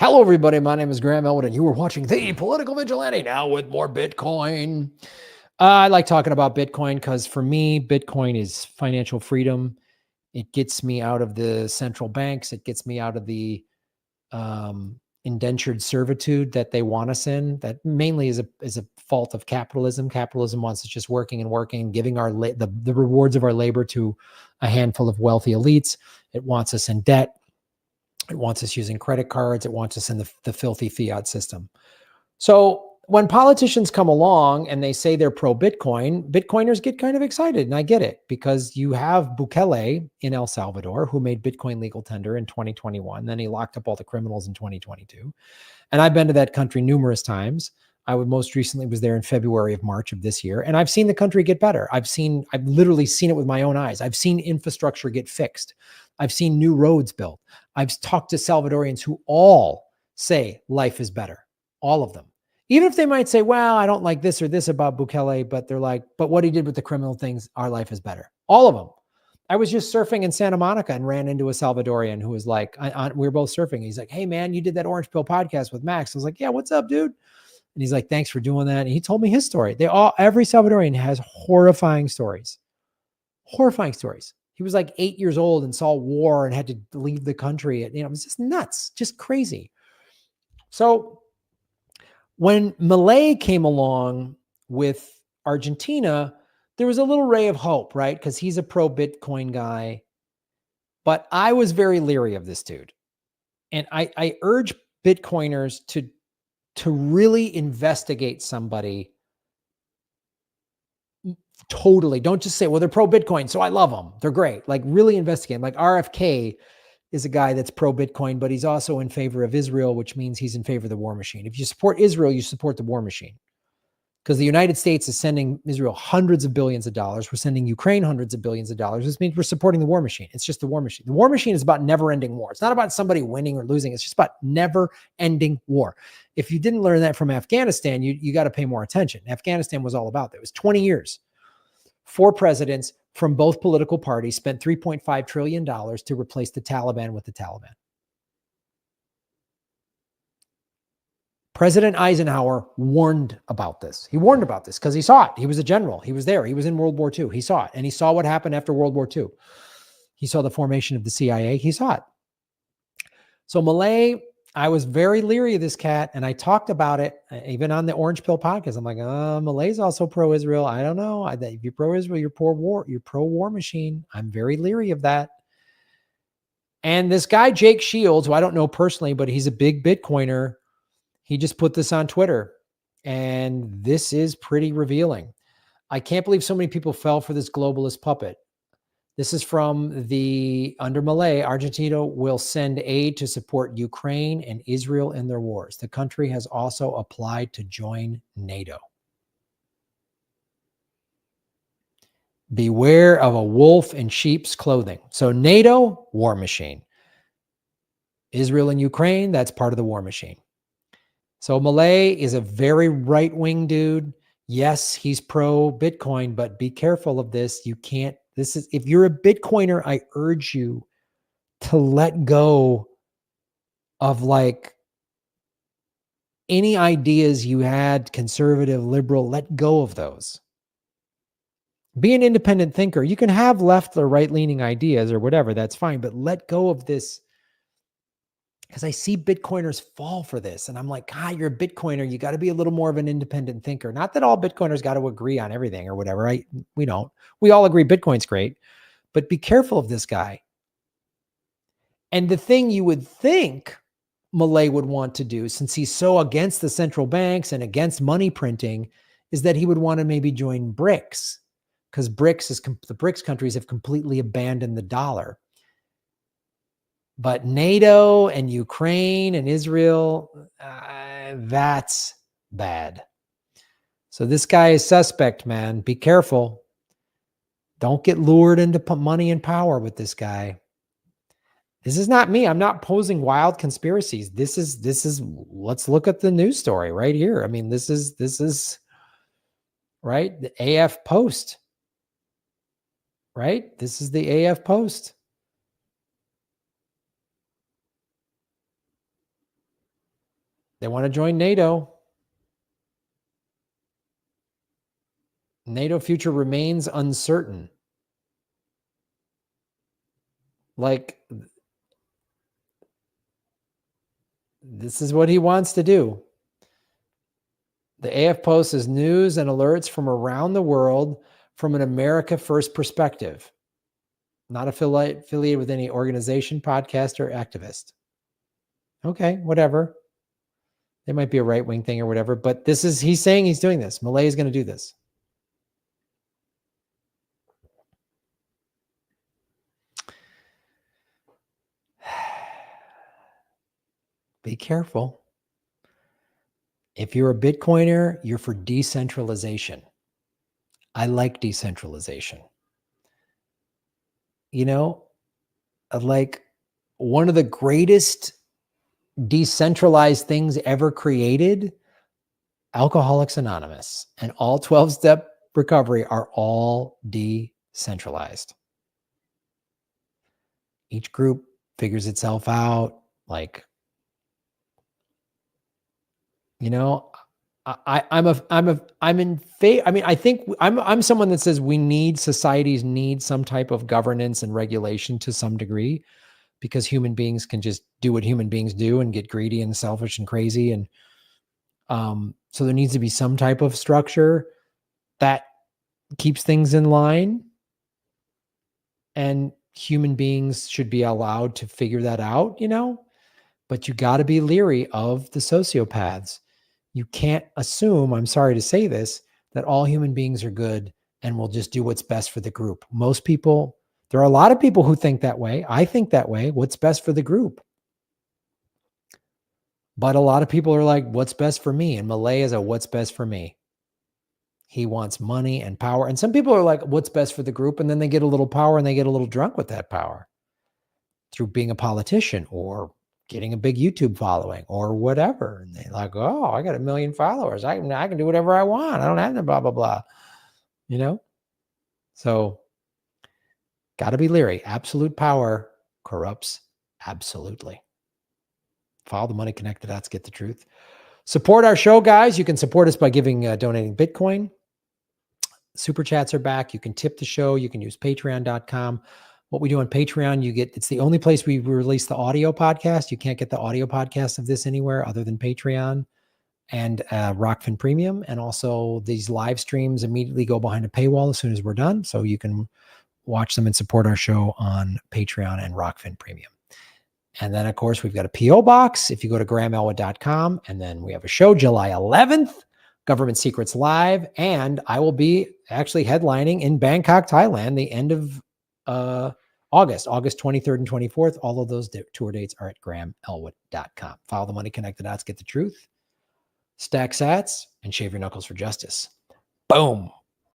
Hello, everybody. My name is Graham Elwood, and you are watching The Political Vigilante, now with more Bitcoin. I like talking about Bitcoin because for me, Bitcoin is financial freedom. It gets me out of the central banks. It gets me out of the indentured servitude that they want us in. That mainly is a fault of capitalism. Capitalism wants us just working and working, giving our the rewards of our labor to a handful of wealthy elites. It wants us in debt. It wants us using credit cards. It wants us in the filthy fiat system. So when politicians come along and they say they're pro-Bitcoin, Bitcoiners get kind of excited. And I get it, because you have Bukele in El Salvador, who made Bitcoin legal tender in 2021. Then he locked up all the criminals in 2022. And I've been to that country numerous times. I most recently was there in February of March of this year. And I've seen the country get better. I've literally seen it with my own eyes. I've seen infrastructure get fixed. I've seen new roads built. I've talked to Salvadorians who all say life is better. All of them. Even if they might say, well, I don't like this or this about Bukele, but they're like, but what he did with the criminal things, our life is better. All of them. I was just surfing in Santa Monica and ran into a Salvadorian who was like, we were both surfing. He's like, hey, man, you did that Orange Pill podcast with Max. I was like, yeah, what's up, dude? And he's like, thanks for doing that. And he told me his story. Every Salvadorian has horrifying stories. Horrifying stories. He was like 8 years old and saw war and had to leave the country. It was just nuts, just crazy. So when Milei came along with Argentina, there was a little ray of hope, right? Because he's a pro-Bitcoin guy. But I was very leery of this dude. And I urge Bitcoiners to really investigate somebody totally. Don't just say, well, they're pro-Bitcoin, so I love them. They're great. Like, really investigate. Like, RFK is a guy that's pro-Bitcoin, but he's also in favor of Israel, which means he's in favor of the war machine. If you support Israel, you support the war machine. Because the United States is sending Israel hundreds of billions of dollars. We're sending Ukraine hundreds of billions of dollars. This means we're supporting the war machine. It's just the war machine. The war machine is about never-ending war. It's not about somebody winning or losing. It's just about never-ending war. If you didn't learn that from Afghanistan, you got to pay more attention. Afghanistan was all about that. It was 20 years. 4 presidents from both political parties spent $3.5 trillion to replace the Taliban with the Taliban. President Eisenhower warned about this. He warned about this because he saw it. He was a general. He was there. He was in World War II. He saw it. And he saw what happened after World War II. He saw the formation of the CIA. He saw it. So Milei, I was very leery of this cat, and I talked about it even on the Orange Pill podcast. I'm like, Milei's also pro-Israel. I don't know. If you're pro-Israel, you're pro-war. You're pro-war machine. I'm very leery of that. And this guy, Jake Shields, who I don't know personally, but he's a big Bitcoiner, he just put this on Twitter. And this is pretty revealing. I can't believe so many people fell for this globalist puppet. This is from under Milei, Argentina will send aid to support Ukraine and Israel in their wars. The country has also applied to join NATO. Beware of a wolf in sheep's clothing. So NATO, war machine. Israel and Ukraine, that's part of the war machine. So Milei is a very right-wing dude. Yes, he's pro-Bitcoin, but be careful of this. You can't. If you're a Bitcoiner, I urge you to let go of like any ideas you had, conservative, liberal, let go of those. Be an independent thinker. You can have left or right-leaning ideas or whatever, that's fine, but let go of this. Because I see Bitcoiners fall for this. And I'm like, you're a Bitcoiner. You got to be a little more of an independent thinker. Not that all Bitcoiners got to agree on everything or whatever, right? We don't. We all agree Bitcoin's great. But be careful of this guy. And the thing you would think Milei would want to do, since he's so against the central banks and against money printing, is that he would want to maybe join BRICS. Because the BRICS countries have completely abandoned the dollar. But NATO and Ukraine and Israel, that's bad. So this guy is suspect, man. Be careful. Don't get lured into money and power with this guy. This is not me. I'm not posing wild conspiracies. This is, let's look at the news story right here. I mean, this is right. The AF Post, right? This is the AF Post. They want to join NATO. NATO future remains uncertain. Like, this is what he wants to do. The AF Post is news and alerts from around the world from an America First perspective. Not affiliated with any organization, podcast, or activist. Okay, whatever. They might be a right-wing thing or whatever, but he's saying he's doing this. Milei is going to do this. Be careful. If you're a Bitcoiner, you're for decentralization. I like decentralization. You know, like one of the greatest decentralized things ever created, Alcoholics Anonymous and all 12-step recovery are all decentralized. Each group figures itself out. Like, you know, I'm in favor. I mean, I think I'm someone that says societies need some type of governance and regulation to some degree, because human beings can just do what human beings do and get greedy and selfish and crazy. And so there needs to be some type of structure that keeps things in line, and human beings should be allowed to figure that out, you know, but you got to be leery of the sociopaths. You can't assume, I'm sorry to say this, that all human beings are good and will just do what's best for the group. Most people, there are a lot of people who think that way. I think that way. What's best for the group? But a lot of people are like, what's best for me? And Milei is a what's best for me. He wants money and power. And some people are like, what's best for the group? And then they get a little power and they get a little drunk with that power through being a politician or getting a big YouTube following or whatever. And they're like, oh, I got 1 million followers. I can do whatever I want. I don't have to blah, blah, blah. You know? So got to be leery. Absolute power corrupts absolutely. Follow the money, connect the dots, get the truth. Support our show, guys. You can support us by donating Bitcoin. Super chats are back. You can tip the show. You can use patreon.com. What we do on Patreon, it's the only place we release the audio podcast. You can't get the audio podcast of this anywhere other than Patreon and Rockfin Premium. And also these live streams immediately go behind a paywall as soon as we're done. So you can watch them and support our show on Patreon and Rockfin Premium. And then, of course, we've got a P.O. box if you go to GrahamElwood.com. And then we have a show July 11th, Government Secrets Live. And I will be actually headlining in Bangkok, Thailand, the end of August 23rd and 24th. All of those tour dates are at GrahamElwood.com. Follow the money, connect the dots, get the truth, stack sats, and shave your knuckles for justice. Boom.